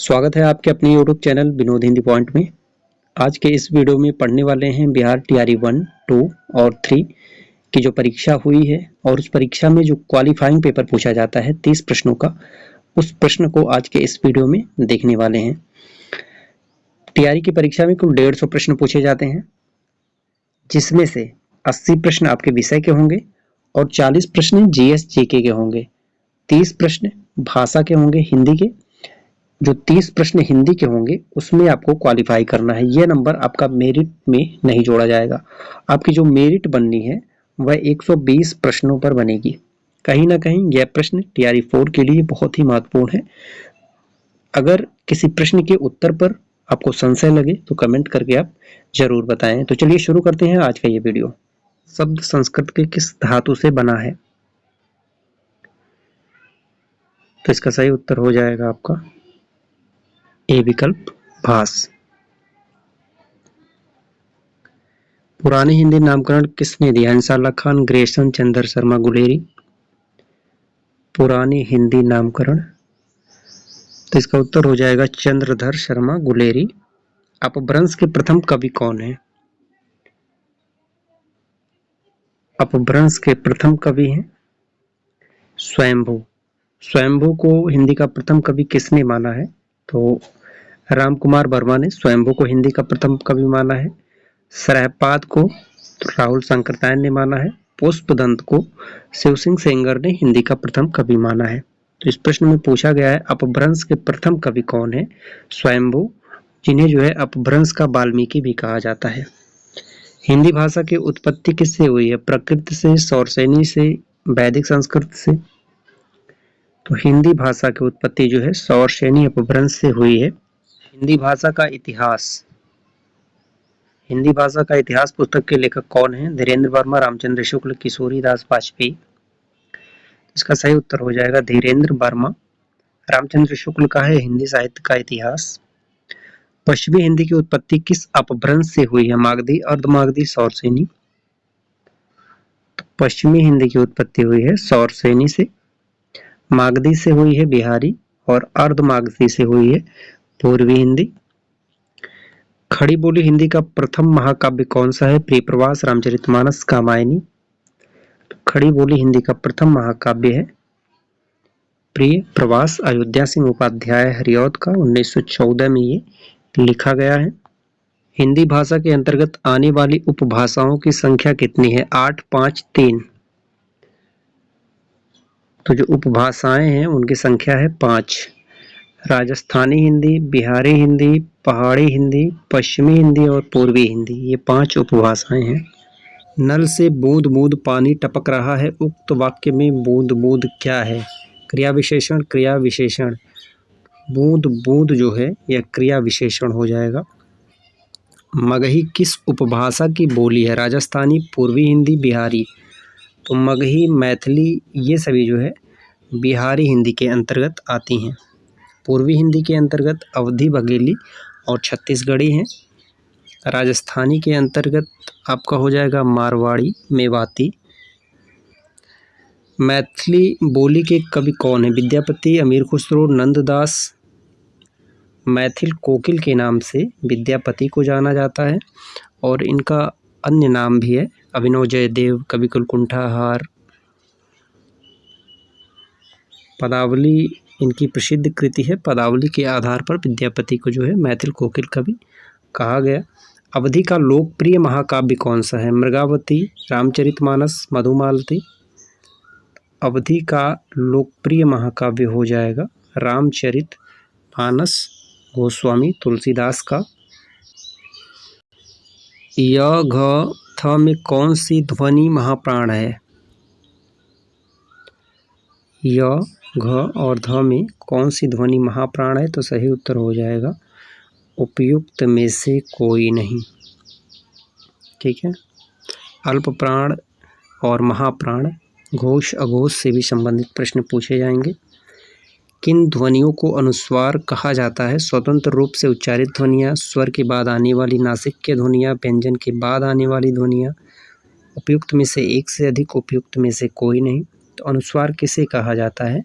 स्वागत है आपके अपने YouTube channel Vinod Hindi point में। आज के इस वीडियो में पढ़ने वाले हैं बिहार टीआरई 1, 2 और 3 की जो परीक्षा हुई है और उस परीक्षा में जो क्वालिफाइंग पेपर पूछा जाता है 30 प्रश्नों का, उस प्रश्न को आज के इस वीडियो में देखने वाले हैं। टीआरई की परीक्षा में कुल 150 प्रश्न पूछे जाते हैं, जिसमें से 80 प्रश्न आपके विषय के होंगे और 40 प्रश्न जीएस जीके के होंगे। 30 प्रश्न भाषा के होंगे हिंदी के। जो 30 प्रश्न हिंदी के होंगे उसमें आपको क्वालिफाई करना है। यह नंबर आपका मेरिट में नहीं जोड़ा जाएगा। आपकी जो मेरिट बननी है वह 120 प्रश्नों पर बनेगी। कहीं ना कहीं यह प्रश्न टीआरई 4 के लिए बहुत ही महत्वपूर्ण है। अगर किसी प्रश्न के उत्तर पर आपको संशय लगे तो कमेंट करके आप जरूर बताएं। तो चलिए शुरू करते हैं आज का ये वीडियो। शब्द संस्कृत के किस धातु से बना है? तो इसका सही उत्तर हो जाएगा आपका ए विकल्प, भास। पुराने हिंदी नामकरण किसने दिया? इंशाल्लाह खान, ग्रेसन, चंद्र शर्मा गुलेरी। पुराने हिंदी नामकरण, तो इसका उत्तर हो जाएगा चंद्रधर शर्मा गुलेरी। अपभ्रंश के प्रथम कवि कौन है? अपभ्रंश के प्रथम कवि हैं स्वयंभू। स्वयंभू को हिंदी का प्रथम कवि किसने माना है? तो राम कुमार वर्मा ने स्वयंभू को हिंदी का प्रथम कवि माना है। सरहपाद को राहुल शंकरतायन ने माना है। पुष्पदंत को शिव सिंह सेंगर ने हिंदी का प्रथम कवि माना है। तो इस प्रश्न में पूछा गया है अपभ्रंश के प्रथम कवि कौन है? स्वयंभू, जिन्हें जो है अपभ्रंश का वाल्मीकि भी कहा जाता है। हिंदी भाषा की उत्पत्ति किससे हुई है? प्रकृत से, सौरसेनी से, वैदिक संस्कृत से? तो हिंदी भाषा की उत्पत्ति जो है सौरसेनी अपभ्रंश से हुई है। हिंदी भाषा का इतिहास, हिंदी भाषा का इतिहास पुस्तक के लेखक कौन है? धीरेन्द्र वर्मा, रामचंद्र शुक्ल, किशोरी दास वाजपेयी। इसका सही उत्तर हो जाएगा धीरेन्द्र वर्मा। रामचंद्र शुक्ल का है हिंदी साहित्य का इतिहास। पश्चिमी हिंदी की उत्पत्ति किस अपभ्रंश से हुई है? मागधी, अर्धमागधी, सौरसेनी? तो पश्चिमी हिंदी की उत्पत्ति हुई है सौरसेनी से। मागधी से हुई है बिहारी और अर्धमागधी से हुई है पूर्वी हिंदी। खड़ी बोली हिंदी का प्रथम महाकाव्य कौन सा है? प्रिय प्रवास, रामचरितमानस, कामायनी? खड़ी बोली हिंदी का प्रथम महाकाव्य है प्रिय प्रवास। अयोध्या सिंह उपाध्याय हरिऔध का 1914 में ये लिखा गया है। हिंदी भाषा के अंतर्गत आने वाली उपभाषाओं की संख्या कितनी है? 8, 5, 3। तो जो उपभाषाएं हैं उनकी संख्या है 5। राजस्थानी हिंदी, बिहारी हिंदी, पहाड़ी हिंदी, पश्चिमी हिंदी और पूर्वी हिंदी, ये 5 उपभाषाएं हैं। नल से बूंद बूंद पानी टपक रहा है, उक्त वाक्य में बूंद बूंद क्या है? क्रिया विशेषण, क्रिया विशेषण। बूंद बूंद जो है यह क्रिया विशेषण हो जाएगा। मगही किस उपभाषा की बोली है? राजस्थानी, पूर्वी हिंदी, बिहारी? तो मगही, मैथिली ये सभी जो है बिहारी हिंदी के अंतर्गत आती हैं। पूर्वी हिंदी के अंतर्गत अवधी, बघेली और छत्तीसगढ़ी हैं। राजस्थानी के अंतर्गत आपका हो जाएगा मारवाड़ी, मेवाती। मैथिली बोली के कवि कौन है? विद्यापति, अमीर खुसरो, नंददास? मैथिल कोकिल के नाम से विद्यापति को जाना जाता है और इनका अन्य नाम भी है अभिनव जयदेव, कविकुल कुंठाहार। पदावली इनकी प्रसिद्ध कृति है। पदावली के आधार पर विद्यापति को जो है मैथिल कोकिल कवि कहा गया। अवधि का लोकप्रिय महाकाव्य कौन सा है? मृगावती, रामचरितमानस, मधुमालती? अवधि का लोकप्रिय महाकाव्य हो जाएगा रामचरितमानस, गोस्वामी तुलसीदास का। य, घ, थ में कौन सी ध्वनि महाप्राण है? य, घ और ध में कौन सी ध्वनि महाप्राण है? तो सही उत्तर हो जाएगा उपयुक्त में से कोई नहीं। ठीक है। अल्प प्राण और महाप्राण, घोष अघोष से भी संबंधित प्रश्न पूछे जाएंगे। किन ध्वनियों को अनुस्वार कहा जाता है? स्वतंत्र रूप से उच्चारित ध्वनियाँ, स्वर के बाद आने वाली नासिक्य ध्वनियाँ, व्यंजन के बाद आने वाली ध्वनियाँ? उपयुक्त में से एक से अधिक, उपयुक्त में से कोई नहीं। तो अनुस्वार किसे कहा जाता है?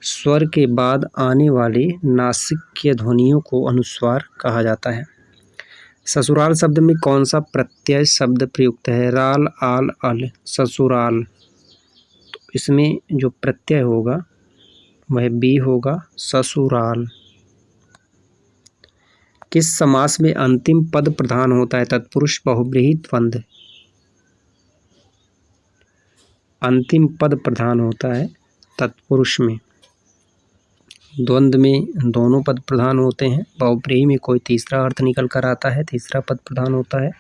स्वर के बाद आने वाली नासिक्य ध्वनियों को अनुस्वार कहा जाता है। ससुराल शब्द में कौन सा प्रत्यय शब्द प्रयुक्त है? राल, आल, अल। ससुराल, तो इसमें जो प्रत्यय होगा वह बी होगा, ससुराल। किस समास में अंतिम पद प्रधान होता है? तत्पुरुष, बहुव्रीहि, द्वंद्व। अंतिम पद प्रधान होता है तत्पुरुष में। द्वंद्व में दोनों पद प्रधान होते हैं। बहुव्रीहि में कोई तीसरा अर्थ निकल कर आता है, तीसरा पद प्रधान होता है।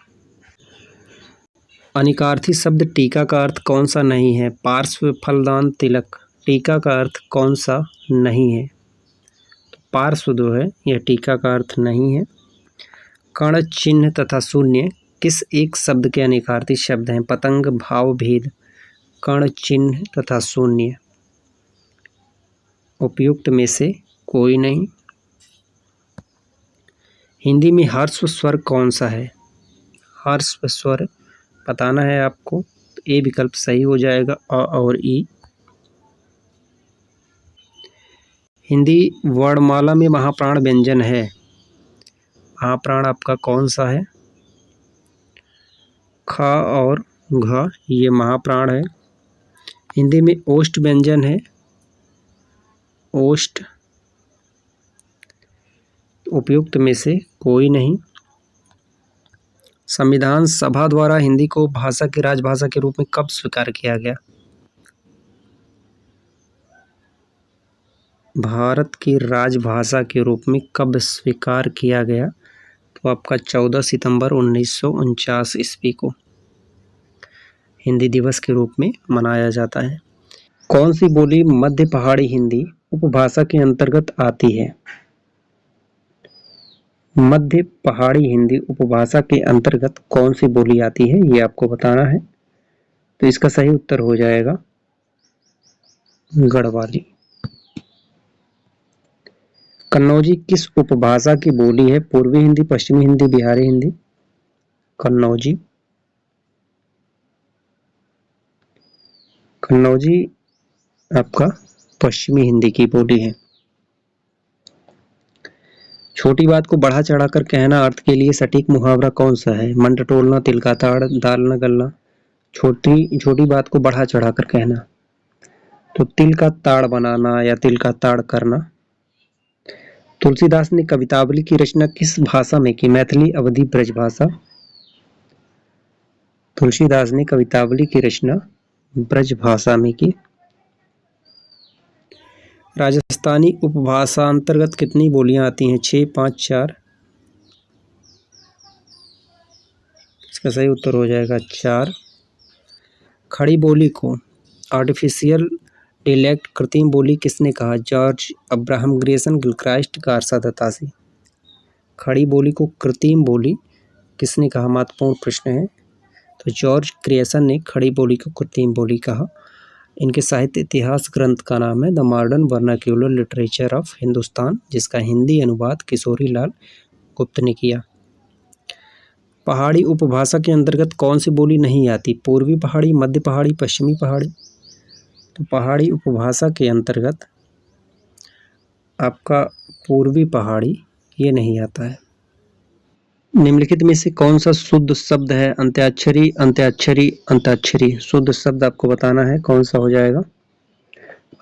अनिकार्थी शब्द टीका का अर्थ कौन सा नहीं है? पार्श्व, फलदान, तिलक। टीका का अर्थ कौन सा नहीं है? तो पार्श्व जो है यह टीका का अर्थ नहीं है। कण, चिन्ह तथा शून्य किस एक शब्द के अनिकार्थी शब्द हैं? पतंग, भाव, भेद। कण, चिन्ह तथा शून्य उपयुक्त में से कोई नहीं। हिंदी में ह्रस्व स्वर कौन सा है? ह्रस्व स्वर बताना है आपको, तो ए विकल्प सही हो जाएगा, अ और ई। हिंदी वर्णमाला में महाप्राण व्यंजन है। महाप्राण आपका कौन सा है? ख और घ, ये महाप्राण है। हिंदी में ओष्ठ व्यंजन है। ओष्ठ उपयुक्त में से कोई नहीं। संविधान सभा द्वारा हिंदी को भाषा की राजभाषा के रूप में कब स्वीकार किया गया? भारत की राजभाषा के रूप में कब स्वीकार किया गया? तो आपका 14 सितंबर 1949 ईस्वी को हिंदी दिवस के रूप में मनाया जाता है। कौन सी बोली मध्य पहाड़ी हिंदी उपभाषा के अंतर्गत आती है? मध्य पहाड़ी हिंदी उपभाषा के अंतर्गत कौन सी बोली आती है, ये आपको बताना है। तो इसका सही उत्तर हो जाएगा गढ़वाली। कन्नौजी किस उपभाषा की बोली है? पूर्वी हिंदी, पश्चिमी हिंदी, बिहारी हिंदी। कन्नौजी, कन्नौजी आपका पश्चिमी हिंदी की बोली है। छोटी बात को बढ़ा चढ़ाकर कहना अर्थ के लिए सटीक मुहावरा कौन सा है? मन टटोलना, तिल का ताड़, दाल न गलना। छोटी बात को बढ़ा चढ़ाकर कहना, तो तिल का ताड़ बनाना या तिल का ताड़ करना। तुलसीदास ने कवितावली की रचना किस भाषा में की? मैथिली, अवधी, ब्रजभाषा। तुलसीदास ने कवितावली की रचना ब्रजभाषा में की। राजस्थानी उपभाषा अंतर्गत कितनी बोलियां आती हैं? 6, 5, 4। इसका सही उत्तर हो जाएगा 4। खड़ी बोली को आर्टिफिशियल डिलेक्ट, कृत्रिम बोली किसने कहा? George Abraham Grierson, Gilchrist, Garcin de Tassy. Khari Boli को कृत्रिम बोली किसने कहा? महत्वपूर्ण प्रश्न है। तो जॉर्ज ग्रेसन ने खड़ी बोली को कृत्रिम बोली कहा। इनके साहित्य इतिहास ग्रंथ का नाम है the modern vernacular literature of Hindustan, जिसका हिंदी अनुवाद किशोरी लाल गुप्त ने किया। पहाड़ी उपभाषा के अंतर्गत कौन सी बोली नहीं आती? पूर्वी पहाड़ी, मध्य पहाड़ी, पश्चिमी पहाड़ी। तो पहाड़ी उपभाषा के अंतर्गत आपका पूर्वी पहाड़ी ये नहीं आता है। निम्नलिखित में से कौन सा शुद्ध शब्द है? अंत्याक्षरी, अंत्याक्षरी, अंत्याक्षरी। शुद्ध शब्द आपको बताना है, कौन सा हो जाएगा?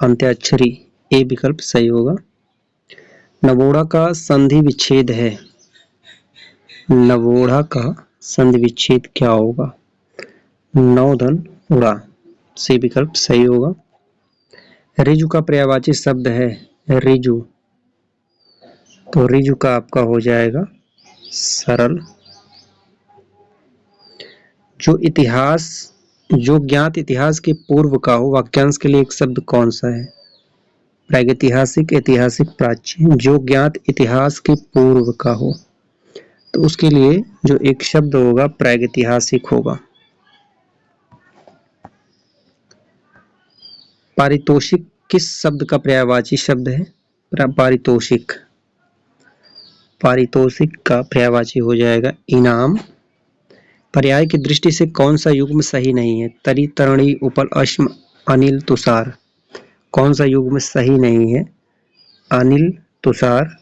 अंत्याक्षरी, ए विकल्प सही होगा। नवोढ़ा का संधि विच्छेद है। नवोढ़ा का संधि विच्छेद क्या होगा? नौधन उड़ा, सी विकल्प सही होगा। रिजु का पर्यायवाची शब्द है रिजु, तो रिजु का आपका हो जाएगा सरल। जो ज्ञात इतिहास के पूर्व का हो, वाक्यांश के लिए एक शब्द कौन सा है? प्रागैतिहासिक, ऐतिहासिक, प्राचीन। जो ज्ञात इतिहास के पूर्व का हो, तो उसके लिए जो एक शब्द होगा प्रागैतिहासिक होगा। पारितोषिक किस शब्द का पर्यायवाची शब्द है? पारितोषिक। पारितोषिक का पर्यायवाची हो जाएगा इनाम। पर्याय की दृष्टि से कौन सा युग्म सही नहीं है? तरी, तरणी, उपल, अश्म, अनिल, तुषार। कौन सा युग्म सही नहीं है? अनिल, तुषार,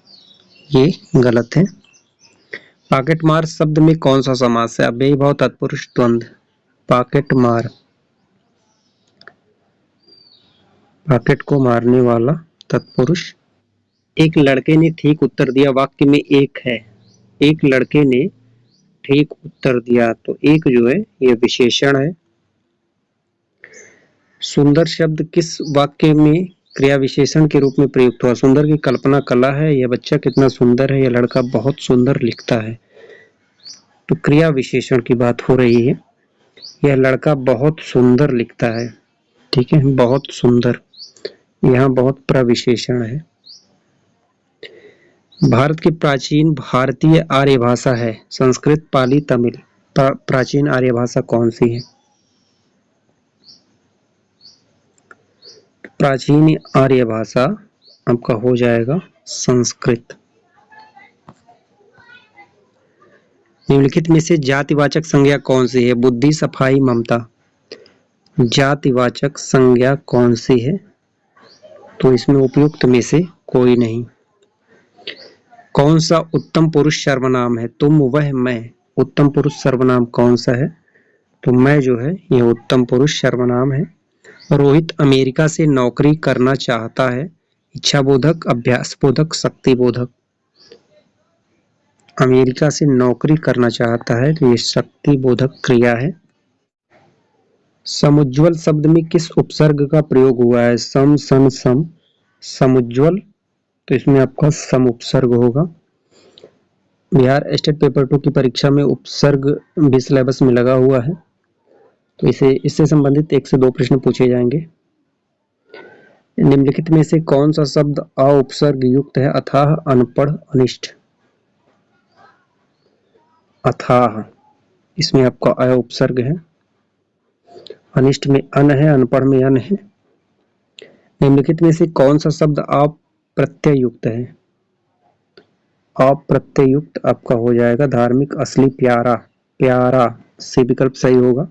ये गलत है। पॉकेटमार शब्द में कौन सा समास है? अव्ययी भाव, तत्पुरुष, द्वंद्व। पॉकेटमार, पॉकेट को मारने वाला, तत्पुरुष। एक लड़के ने ठीक उत्तर दिया, वाक्य में एक है। एक लड़के ने ठीक उत्तर दिया, तो एक जो है ये विशेषण है। सुंदर शब्द किस वाक्य में क्रिया विशेषण के रूप में प्रयुक्त हुआ? सुंदर की कल्पना कला है, यह बच्चा कितना सुंदर है, यह लड़का बहुत सुंदर लिखता है। तो क्रिया विशेषण की बात हो रही है। यह लड़का बहुत सुंदर लिखता है, ठीक है, बहुत सुंदर, यहाँ बहुत प्रविशेषण है। भारत की प्राचीन भारतीय आर्य भाषा है संस्कृत, पाली, तमिल। प्राचीन आर्य भाषा कौन सी है? प्राचीन आर्य भाषा आपका हो जाएगा संस्कृत। निम्नलिखित में से जातिवाचक संज्ञा कौन सी है? बुद्धि, सफाई, ममता। जातिवाचक संज्ञा कौन सी है? तो इसमें उपयुक्त में से कोई नहीं। कौन सा उत्तम पुरुष सर्वनाम है? तुम, वह, मैं। उत्तम पुरुष सर्वनाम कौन सा है? तो मैं जो है ये उत्तम पुरुष सर्वनाम है। रोहित अमेरिका से नौकरी करना चाहता है। इच्छाबोधक, अभ्यासबोधक, शक्तिबोधक। अमेरिका से नौकरी करना चाहता है तो ये शक्तिबोधक क्रिया है। समुज्ज्वल शब्द में किस उपसर्ग का प्रयोग हुआ है? सम, सन, सम। समुज्ज्वल, तो इसमें आपका सम उपसर्ग होगा। बिहार स्टेट पेपर 2 की परीक्षा में उपसर्ग भी सिलेबस में लगा हुआ है, तो इससे संबंधित 1 से 2 प्रश्न पूछे जाएंगे। निम्नलिखित में से कौन सा शब्द अ उपसर्ग युक्त है? अथाह, अनपढ़, अनिष्ट। अथाह, इसमें आपका अ उपसर्ग है। अनिष्ट में अन है, अनपढ़ में अन है। निम्नलिखित में से कौन सा शब्द अप्रत्यय युक्त है? अप्रत्यय युक्त आपका हो जाएगा धार्मिक, असली, प्यारा। प्यारा से विकल्प सही होगा।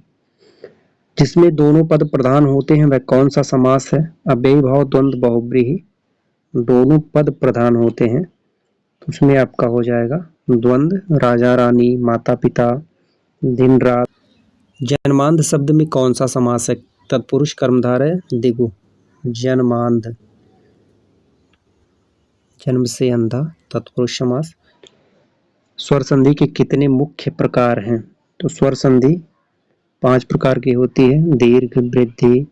जिसमें दोनों पद प्रधान होते हैं वह कौन सा समास है? अव्ययी भाव, द्वंद्व, बहुब्रीहि। दोनों पद प्रधान होते हैं तो उसमें आपका हो जाएगा द्वंद्व। राजा, रानी, माता, पिता, दिन, रात। जन्मांध शब्द में कौन सा समास है? तत्पुरुष, कर्मधारय, दिगु। जन्मांध, जन्म से अंधा, तत्पुरुष समास। स्वर संधि के कितने मुख्य प्रकार हैं? तो स्वर संधि 5 प्रकार की होती है, दीर्घ, वृद्धि,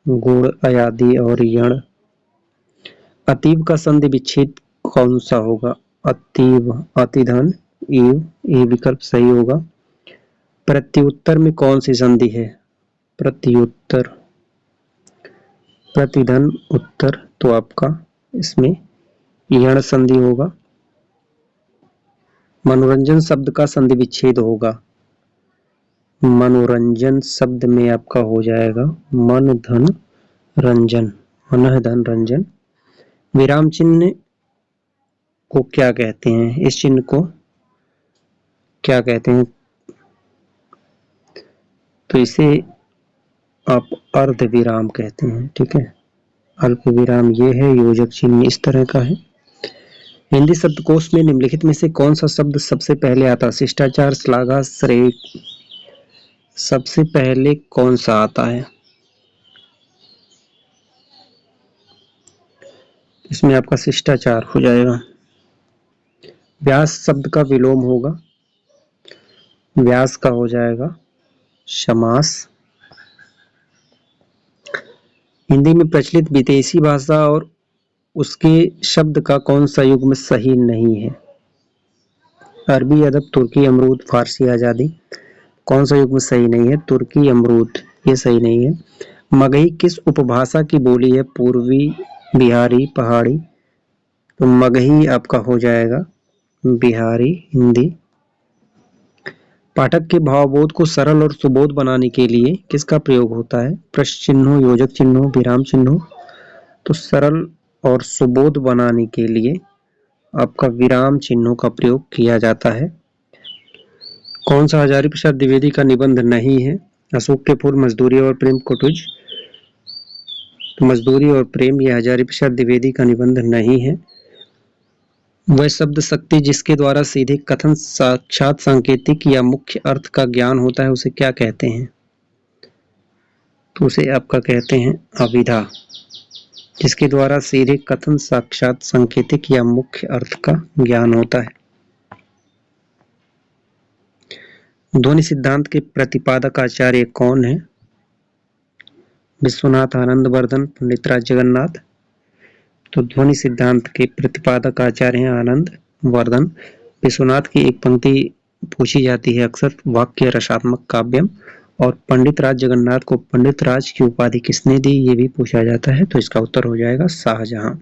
गुण, अयादि और यण। अतीव का संधि विच्छेद कौन सा होगा? अतीव, अतिधन, ईव, ये विकल्प सही होगा। प्रत्युत्तर में कौन सी संधि है? प्रत्युत्तर, प्रतिधन, उत्तर, तो आपका इसमें यण संधि होगा। मनोरंजन शब्द का संधि विच्छेद होगा। मनोरंजन शब्द में आपका हो जाएगा मन, धन, रंजन, मन, धन, रंजन। विराम चिन्ह को क्या कहते हैं? इस चिन्ह को क्या कहते हैं? तो इसे आप अर्ध विराम कहते हैं, ठीक है। अल्प विराम ये है, योजक चिन्ह इस तरह का है। हिंदी शब्दकोश में निम्नलिखित में से कौन सा शब्द सबसे पहले आता है? शिष्टाचार, श्लाघा, श्रेय। सबसे पहले कौन सा आता है? इसमें आपका शिष्टाचार हो जाएगा। व्यास शब्द का विलोम होगा, व्यास का हो जाएगा समास। हिंदी में प्रचलित विदेशी भाषा और उसके शब्द का कौन सा युग्म सही नहीं है? अरबी, अदब, तुर्की, अमरूद, फारसी, आजादी। कौन सा युग्म सही नहीं है? तुर्की, अमरूद, ये सही नहीं है। मगही किस उपभाषा की बोली है? पूर्वी, बिहारी, पहाड़ी। तो मगही आपका हो जाएगा बिहारी, हिंदी। पाठक के भावबोध को सरल और सुबोध बनाने के लिए किसका प्रयोग होता है? प्रश्न चिन्हों, योजक चिन्हों, विराम चिन्हों। तो सरल और सुबोध बनाने के लिए आपका विराम चिन्हों का प्रयोग किया जाता है। कौन सा हजारी प्रसाद द्विवेदी का निबंध नहीं है? अशोक के फूल, मजदूरी और प्रेम, कुटुज। मजदूरी और प्रेम यह हजारी प्रसाद द्विवेदी का निबंध नहीं है। वह शब्द शक्ति जिसके द्वारा सीधे कथन, साक्षात, सांकेतिक या मुख्य अर्थ का ज्ञान होता है उसे क्या कहते हैं? तो उसे आपका कहते हैं अभिधा, जिसके द्वारा सीधे कथन, साक्षात, सांकेतिक या मुख्य अर्थ का ज्ञान होता है। ध्वनि सिद्धांत के प्रतिपादक आचार्य कौन है? विश्वनाथ आनंदवर्धन, पंडित राज जगन्नाथ। तो ध्वनि सिद्धांत के प्रतिपादक आचार्य हैं आनंद वर्धन। विश्वनाथ की एक पंक्ति पूछी जाती है अक्सर, वाक्य रसात्मक काव्यम, और पंडित राज जगन्नाथ को पंडित राज की उपाधि किसने दी, ये भी पूछा जाता है। तो इसका उत्तर हो जाएगा शाहजहां।